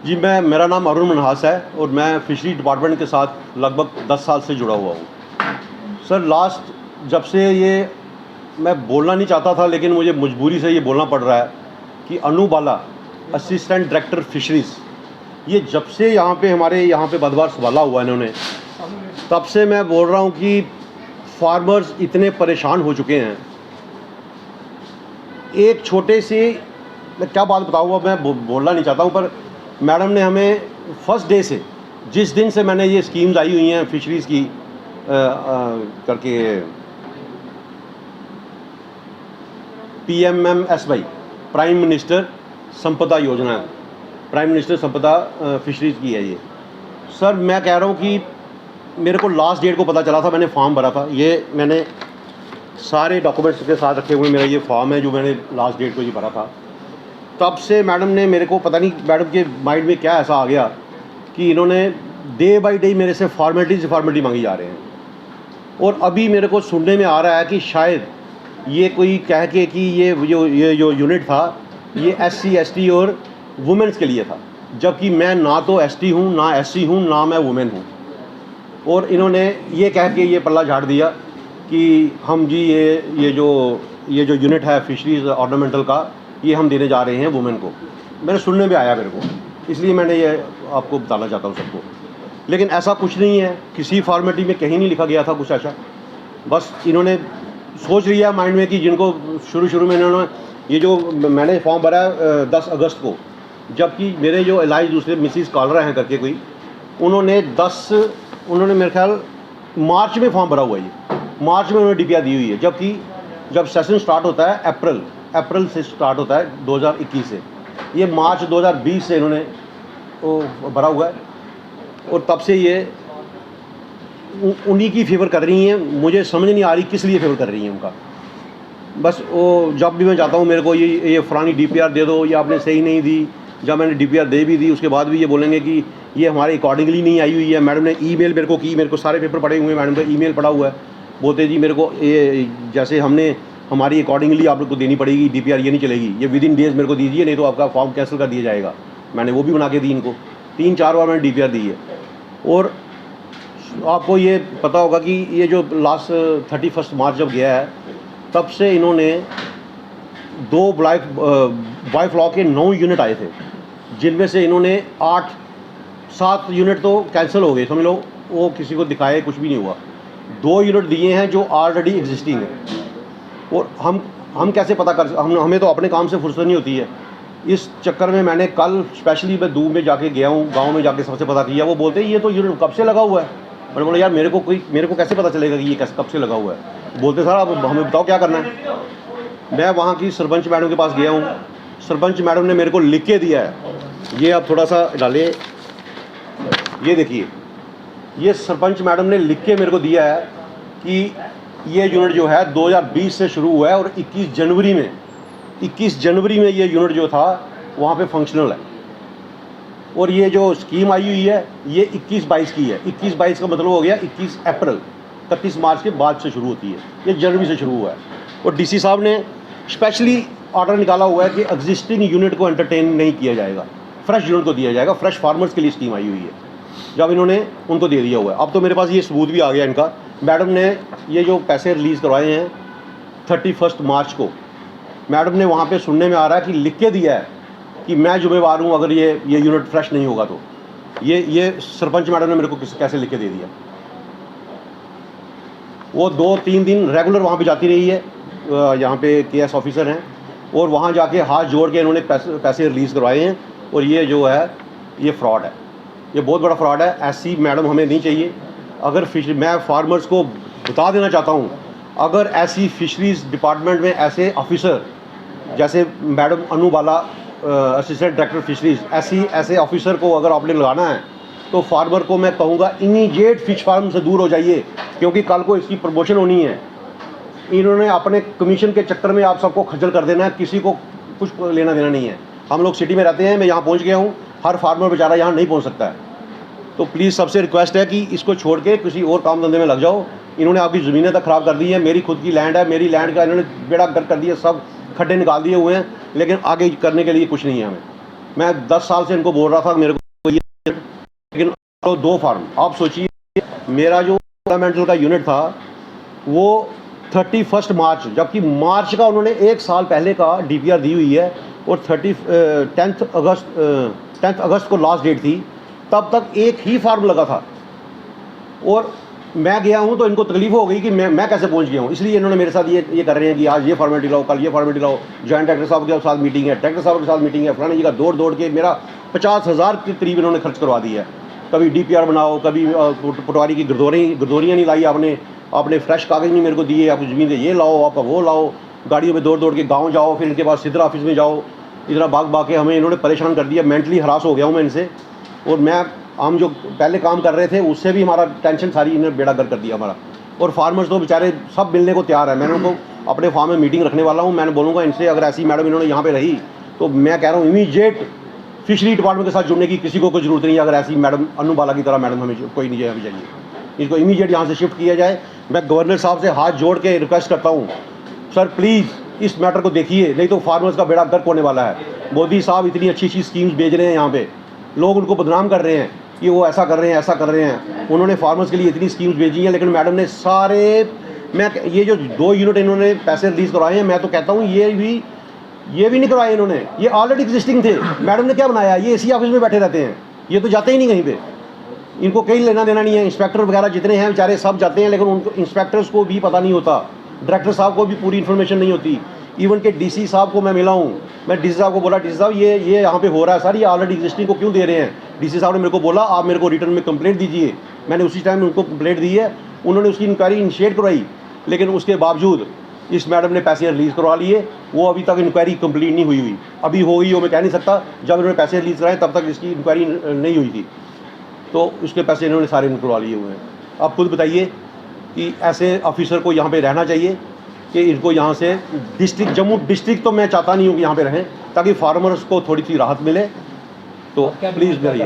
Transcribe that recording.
जी, मेरा नाम अरुण मनहास है और मैं फ़िशरी डिपार्टमेंट के साथ लगभग 10 साल से जुड़ा हुआ हूँ। सर, लास्ट जब से ये मैं बोलना नहीं चाहता था, लेकिन मुझे मजबूरी से ये बोलना पड़ रहा है कि अनु बाला, असिस्टेंट डायरेक्टर फ़िशरीज़, ये जब से हमारे यहाँ पे पदभार संभाला हुआ इन्होंने, तब से मैं बोल रहा हूँ कि फार्मर्स इतने परेशान हो चुके हैं। एक छोटे से, मैं क्या बात बताऊँ, अब मैं बोलना नहीं चाहता हूँ, पर मैडम ने हमें फर्स्ट डे से, जिस दिन से मैंने ये स्कीम्स आई हुई हैं फ़िशरीज़ की करके PMMSY, प्राइम मिनिस्टर संपदा योजना, प्राइम मिनिस्टर संपदा फ़िशरीज़ की है ये। सर, मैं कह रहा हूँ कि मेरे को लास्ट डेट को पता चला था, मैंने फॉर्म भरा था, ये मैंने सारे डॉक्यूमेंट्स के साथ रखे हुए मेरा ये फॉर्म है जो मैंने लास्ट डेट को ही भरा था। तब से मैडम ने मेरे को, पता नहीं मैडम के माइंड में क्या ऐसा आ गया कि इन्होंने डे बाय डे मेरे से फॉर्मेलिटी मांगी जा रहे हैं। और अभी मेरे को सुनने में आ रहा है कि शायद ये कोई कह के कि ये जो यूनिट था ये SC ST और वुमेंस के लिए था, जबकि मैं ना तो ST हूँ, ना SC हूँ, ना मैं वुमेन हूँ। और इन्होंने ये कह के ये पल्ला झाड़ दिया कि हम जी ये जो यूनिट है फ़िशरीज़ ऑर्नामेंटल का, ये हम देने जा रहे हैं वुमेन को। मेरे सुनने में आया मेरे को, इसलिए मैंने ये आपको बताना चाहता हूँ सबको। लेकिन ऐसा कुछ नहीं है, किसी फॉर्मेलिटी में कहीं नहीं लिखा गया था कुछ ऐसा। बस इन्होंने सोच लिया माइंड में कि जिनको शुरू में इन्होंने ये जो मैंने फॉर्म भरा 10 अगस्त को, जबकि मेरे जो एलाइज दूसरे मिसिस कालरा हैं करके कोई, उन्होंने मेरे ख्याल मार्च में फॉर्म भरा हुआ है। ये मार्च में उन्होंने DPR दी हुई है, जबकि जब सेशन स्टार्ट होता है अप्रैल से स्टार्ट होता है 2021 से, ये मार्च 2020 से इन्होंने वो भरा हुआ है। और तब से ये उन्हीं की फेवर कर रही हैं। मुझे समझ नहीं आ रही किस लिए फेवर कर रही हैं उनका। बस वो जब भी मैं जाता हूँ मेरे को ये फलानी DPR दे दो, ये आपने सही नहीं दी। जब मैंने DPR दे भी दी, उसके बाद भी ये बोलेंगे कि ये हमारे अकॉर्डिंगली नहीं आई हुई है। मैडम ने ईमेल मेरे को की, मेरे को सारे पेपर पड़े हुए हैं, मैडम का ईमेल पड़ा हुआ है। बोलते जी मेरे को ये जैसे हमारी अकॉर्डिंगली आप लोग को देनी पड़ेगी DPR, ये नहीं चलेगी, ये विदिन डेज़ मेरे को दीजिए, नहीं तो आपका फॉर्म कैंसिल कर दिया जाएगा। मैंने वो भी बना के दी इनको, 3-4 बार मैंने DPR दी है। और आपको ये पता होगा कि ये जो लास्ट 31 मार्च जब गया है, तब से इन्होंने 2 बायोफ्लॉ के 9 यूनिट आए थे, जिनमें से इन्होंने 8-7 यूनिट तो कैंसिल हो गए, समझ लो, वो किसी को दिखाए कुछ भी नहीं हुआ। 2 यूनिट दिए हैं जो ऑलरेडी एग्जिस्टिंग है। और हम कैसे पता कर, हमें तो अपने काम से फुर्सत नहीं होती है। इस चक्कर में मैंने कल स्पेशली मैं दूर में जाके गया हूँ, गांव में जाके सबसे पता किया। वो बोलते हैं ये तो यूनिट कब से लगा हुआ है। मैंने बोला यार मेरे को कैसे पता चलेगा कि ये कब से लगा हुआ है। बोलते सर आप हमें बताओ क्या करना है। मैं वहाँ की सरपंच मैडम के पास गया हूँ, सरपंच मैडम ने मेरे को लिख के दिया है। ये आप थोड़ा सा डालिए, ये देखिए, ये सरपंच मैडम ने लिख के मेरे को दिया है कि ये यूनिट जो है 2020 से शुरू हुआ है और 21 जनवरी में ये यूनिट जो था वहाँ पे फंक्शनल है। और ये जो स्कीम आई हुई है ये 21-22 की है। 21-22 का मतलब हो गया 21 अप्रैल, 31 मार्च के बाद से शुरू होती है, ये जनवरी से शुरू हुआ है। और DC साहब ने स्पेशली ऑर्डर निकाला हुआ है कि एग्जिस्टिंग यूनिट को एंटरटेन नहीं किया जाएगा, फ्रेश यूनिट को दिया जाएगा। फ्रेश फार्मर्स के लिए स्कीम आई हुई है, जब इन्होंने उनको दे दिया हुआ है। अब तो मेरे पास ये सबूत भी आ गया इनका। मैडम ने ये जो पैसे रिलीज़ करवाए हैं 31 मार्च को, मैडम ने वहाँ पे सुनने में आ रहा है कि लिख के दिया है कि मैं जिम्मेवार हूँ अगर ये यूनिट फ्रेश नहीं होगा तो। ये सरपंच मैडम ने मेरे को कैसे लिख के दे दिया। वो 2-3 दिन रेगुलर वहाँ पे जाती रही है, यहाँ पे KS ऑफिसर हैं, और वहाँ जाके हाथ जोड़ के इन्होंने पैसे रिलीज़ करवाए हैं। और ये जो है ये फ्रॉड है, ये बहुत बड़ा फ्रॉड है। ऐसी मैडम हमें नहीं चाहिए। अगर मैं फार्मर्स को बता देना चाहता हूँ, अगर ऐसी फ़िशरीज़ डिपार्टमेंट में ऐसे ऑफिसर जैसे मैडम अनु बाला, असिस्टेंट डायरेक्टर फ़िशरीज़, ऐसे ऑफिसर को अगर आपने लगाना है तो फार्मर को मैं कहूँगा इमीडिएट फ़िश फार्म से दूर हो जाइए, क्योंकि कल को इसकी प्रमोशन होनी है। इन्होंने अपने कमीशन के चक्कर में आप सबको खज्जल कर देना है, किसी को कुछ लेना देना नहीं है। हम लोग सिटी में रहते हैं, मैं यहाँ पहुँच गया हूँ, हर फार्मर बेचारा यहाँ नहीं पहुँच सकता है। तो प्लीज़ सबसे रिक्वेस्ट है कि इसको छोड़ के किसी और काम धंधे में लग जाओ। इन्होंने आपकी ज़मीनें तक ख़राब कर दी है। मेरी खुद की लैंड है, मेरी लैंड का इन्होंने बेड़ा गर्क कर दिया, सब खड्डे निकाल दिए हुए हैं, लेकिन आगे करने के लिए कुछ नहीं है हमें। मैं 10 साल से इनको बोल रहा था मेरे को ये, लेकिन तो 2 फार्म आप सोचिए, मेरा जो फंडामेंटल का यूनिट था वो 31 मार्च, जबकि मार्च का उन्होंने 1 साल पहले का DPR दी हुई है और 10 अगस्त को लास्ट डेट थी, तब तक एक ही फार्म लगा था। और मैं गया हूँ तो इनको तकलीफ हो गई कि मैं कैसे पहुँच गया हूँ, इसलिए इन्होंने मेरे साथ ये कर रहे हैं कि आज ये फॉर्मेलिटी लाओ, कल ये फॉर्मेलिटी लाओ, जॉइंट डायरेक्टर साहब के साथ मीटिंग है, डायरेक्टर साहब के साथ मीटिंग है, फलाने जी का दौड़ के मेरा 50,000 के करीब इन्होंने खर्च करवा दिया है। कभी DPR बनाओ, कभी पटवारी की गिरदौरियाँ नहीं लाई आपने फ्रेश कागज़ नहीं मेरे को दिए, आपको ज़मीन दे ये लाओ, आपका वो लाओ, गाड़ियों में दौड़ के गाँव जाओ, फिर इनके पास सिद्धर ऑफिस में जाओ, इतना भाग के हमें इन्होंने परेशान कर दिया। मेंटली हरास हो गया हूँ मैं इनसे, और मैं हम जो पहले काम कर रहे थे उससे भी हमारा टेंशन सारी इन्होंने बेड़ा गर्क कर दिया हमारा। और फार्मर्स तो बेचारे सब मिलने को तैयार है। मैंने उनको अपने फार्म में मीटिंग रखने वाला हूँ, मैंने बोलूँगा इनसे अगर ऐसी मैडम इन्होंने यहाँ पे रही तो मैं कह रहा हूँ इमीडिएट फिशरी डिपार्टमेंट के साथ जुड़ने की किसी को कोई ज़रूरत नहीं है। अगर ऐसी मैडम अनु बाला की तरह मैडम हमें कोई नहीं हमें चाहिए, इनको इमीडिएट यहाँ से शिफ्ट किया जाए। मैं गवर्नर साहब से हाथ जोड़ के रिक्वेस्ट करता हूँ, सर प्लीज़ इस मैटर को देखिए, नहीं तो फार्मर्स का बेड़ा गर्क होने वाला है। मोदी साहब इतनी अच्छी स्कीम्स भेज रहे हैं, यहाँ पे लोग उनको बदनाम कर रहे हैं कि वो ऐसा कर रहे हैं ऐसा कर रहे हैं। उन्होंने फार्मर्स के लिए इतनी स्कीम्स भेजी हैं, लेकिन मैडम ने सारे, मैं ये जो 2 यूनिट इन्होंने पैसे रिलीज़ करवाए हैं, मैं तो कहता हूँ ये भी नहीं करवाए इन्होंने, ये ऑलरेडी एग्जिस्टिंग थे। मैडम ने क्या बनाया, ये इसी ऑफिस में बैठे रहते हैं, ये तो जाते ही नहीं कहीं पे, इनको कहीं लेना देना नहीं है। इंस्पेक्टर वगैरह जितने हैं बेचारे सब जाते हैं, लेकिन उनको इंस्पेक्टर्स को भी पता नहीं होता, डायरेक्टर साहब को भी पूरी इन्फॉर्मेशन नहीं होती। इवन के DC साहब को मैं मिला हूँ, मैं DC साहब को बोला DC साहब ये यहाँ पे हो रहा है सर, ये ऑलरेडी एग्जिस्टिंग को क्यों दे रहे हैं। DC साहब ने मेरे को बोला आप मेरे को रिटर्न में कंप्लेंट दीजिए। मैंने उसी टाइम उनको कंप्लेंट दी है, उन्होंने उसकी इंक्वायरी इनिशिएट करवाई, लेकिन उसके बावजूद इस मैडम ने पैसे रिलीज़ करवा लिए। वो अभी तक इंक्वायरी कंप्लीट नहीं हुई अभी होगी वो मैं कह नहीं सकता, जब इन्होंने पैसे रिलीज़ कराए तब तक इसकी इंक्वायरी नहीं हुई थी, तो उसके पैसे इन्होंने सारे निकलवा लिए हुए हैं। आप खुद बताइए कि ऐसे ऑफिसर को यहाँ पे रहना चाहिए कि इनको यहाँ से जम्मू डिस्ट्रिक्ट तो मैं चाहता नहीं हूँ कि यहाँ पे रहें, ताकि फार्मर्स को थोड़ी सी राहत मिले। तो प्लीज़ करिए।